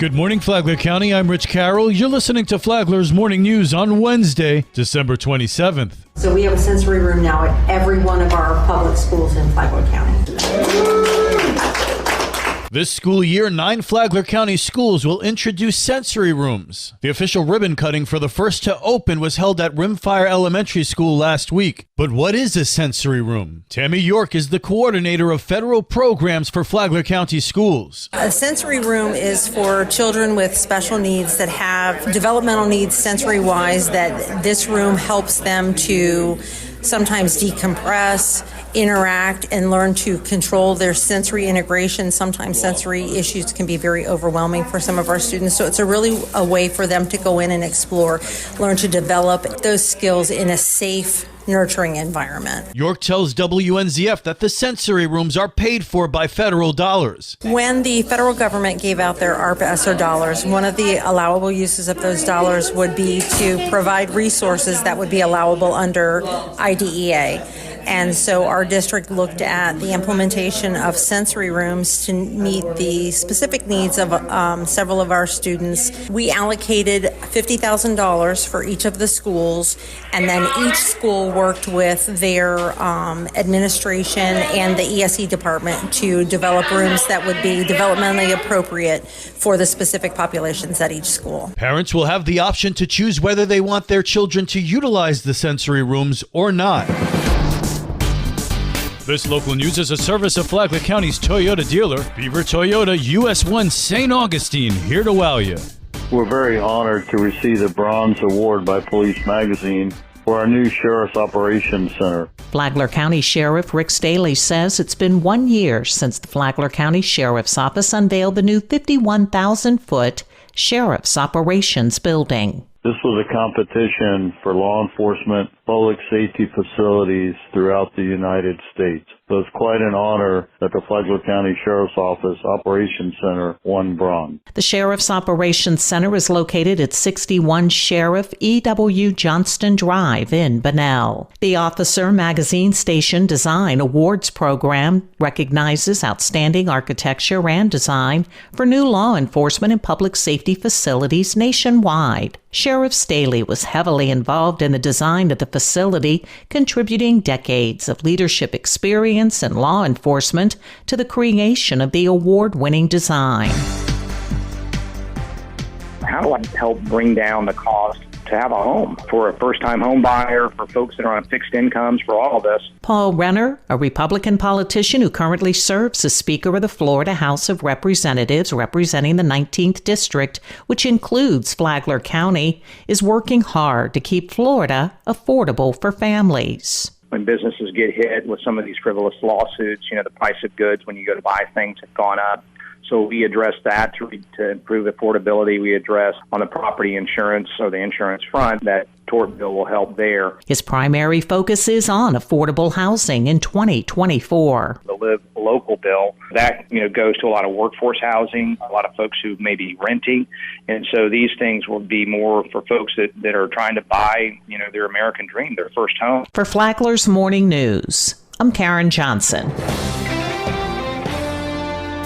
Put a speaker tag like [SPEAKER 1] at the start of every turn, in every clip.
[SPEAKER 1] Good morning, Flagler County. I'm Rich Carroll. You're listening to Flagler's Morning News on Wednesday, December 27th.
[SPEAKER 2] So we have a sensory room now at every one of our public schools in Flagler County.
[SPEAKER 1] This school year, 9 Flagler County schools will introduce sensory rooms. The official ribbon cutting for the first to open was held at Rimfire Elementary School last week. But what is a sensory room? Tammy York is the coordinator of federal programs for Flagler County schools.
[SPEAKER 2] A sensory room is for children with special needs that have developmental needs sensory-wise, that this room helps them to sometimes decompress, interact, and learn to control their sensory integration. Sometimes sensory issues can be very overwhelming for some of our students. So it's a way for them to go in and explore, learn to develop those skills in a safe, nurturing environment.
[SPEAKER 1] York tells WNZF that the sensory rooms are paid for by federal dollars.
[SPEAKER 2] When the federal government gave out their ARPA-ESSER dollars, one of the allowable uses of those dollars would be to provide resources that would be allowable under IDEA. And so our district looked at the implementation of sensory rooms to meet the specific needs of several of our students. We allocated $50,000 for each of the schools, and then each school worked with their administration and the ESE department to develop rooms that would be developmentally appropriate for the specific populations at each school.
[SPEAKER 1] Parents will have the option to choose whether they want their children to utilize the sensory rooms or not. This local news is a service of Flagler County's Toyota dealer, Beaver Toyota, US 1 St. Augustine, here to wow you.
[SPEAKER 3] We're very honored to receive the Bronze Award by Police Magazine for our new Sheriff's Operations Center.
[SPEAKER 4] Flagler County Sheriff Rick Staley says it's been 1 year since the Flagler County Sheriff's Office unveiled the new 51,000-foot Sheriff's Operations Building.
[SPEAKER 3] This was a competition for law enforcement, public safety facilities throughout the United States. So it's quite an honor that the Flagler County Sheriff's Office Operations Center won bronze.
[SPEAKER 4] The Sheriff's Operations Center is located at 61 Sheriff E.W. Johnston Drive in Bunnell. The Officer Magazine Station Design Awards program recognizes outstanding architecture and design for new law enforcement and public safety facilities nationwide. Sheriff Staley was heavily involved in the design of the facility, contributing decades of leadership experience and law enforcement to the creation of the award-winning design.
[SPEAKER 5] How do I help bring down the cost to have a home for a first-time home buyer, for folks that are on fixed incomes, for all of this?
[SPEAKER 4] Paul Renner, a Republican politician who currently serves as Speaker of the Florida House of Representatives representing the 19th District, which includes Flagler County, is working hard to keep Florida affordable for families.
[SPEAKER 5] When businesses get hit with some of these frivolous lawsuits, the price of goods when you go to buy things have gone up. So we address that to improve affordability. We address on the property insurance or the insurance front, that tort bill will help there.
[SPEAKER 4] His primary focus is on affordable housing in 2024.
[SPEAKER 5] The Live Local bill, that goes to a lot of workforce housing, a lot of folks who may be renting. And so these things will be more for folks that are trying to buy, their American dream, their first home.
[SPEAKER 4] For Flagler's Morning News, I'm Karen Johnson.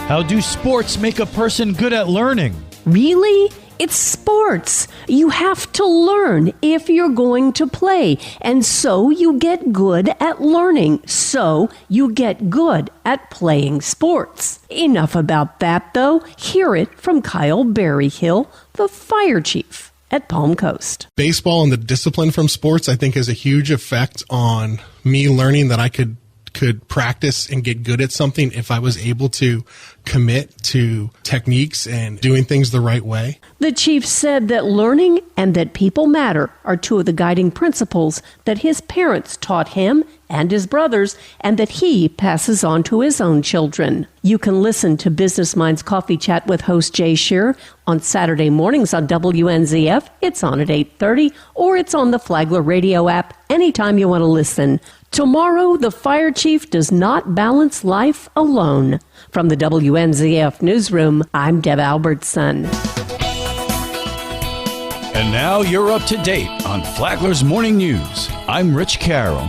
[SPEAKER 1] How do sports make a person good at learning?
[SPEAKER 6] Really? It's sports. You have to learn if you're going to play. And so you get good at learning. So you get good at playing sports. Enough about that, though. Hear it from Kyle Berryhill, the fire chief at Palm Coast.
[SPEAKER 7] Baseball and the discipline from sports, I think, has a huge effect on me learning that I could practice and get good at something if I was able to commit to techniques and doing things the right way.
[SPEAKER 6] The chief said that learning and that people matter are two of the guiding principles that his parents taught him and his brothers, and that he passes on to his own children. You can listen to Business Minds Coffee Chat with host Jay Shearer on Saturday mornings on WNZF. It's on at 8:30, or it's on the Flagler radio app anytime you want to listen. Tomorrow, the fire chief does not balance life alone. From the WNZF newsroom, I'm Deb Albertson.
[SPEAKER 1] And now you're up to date on Flagler's Morning News. I'm Rich Carroll.